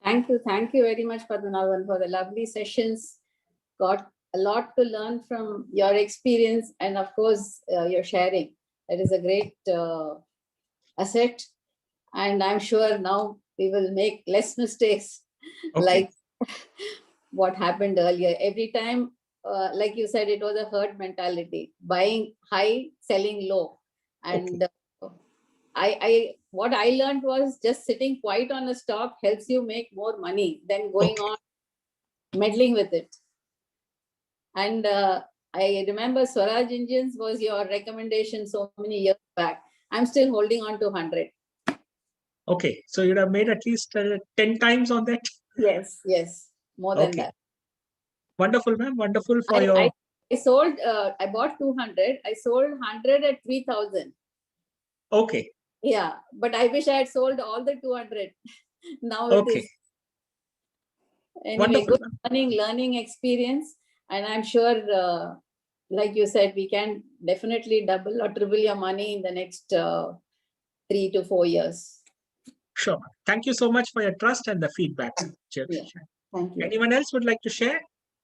Thank you very much, Padmanabhan, for the lovely sessions. Got a lot to learn from your experience and, of course, your sharing. That is a great asset. And I'm sure now we will make less mistakes like what happened earlier. Every time, like you said, it was a herd mentality, buying high, selling low. And what I learned was just sitting quiet on a stock helps you make more money than going on meddling with it. And I remember Swaraj Engines was your recommendation so many years back. I'm still holding on to 100. Okay, so you'd have made at least 10 times on that? Yes, more than that. Wonderful, ma'am. Wonderful for your... I sold, I bought 200. I sold 100 at 3,000. Okay. Yeah, but I wish I had sold all the 200. Now it is. Anyway, good learning experience. And I'm sure, like you said, we can definitely double or triple your money in the next 3 to 4 years. Sure. Thank you so much for your trust and the feedback. Yeah. Thank you. Anyone else would like to share?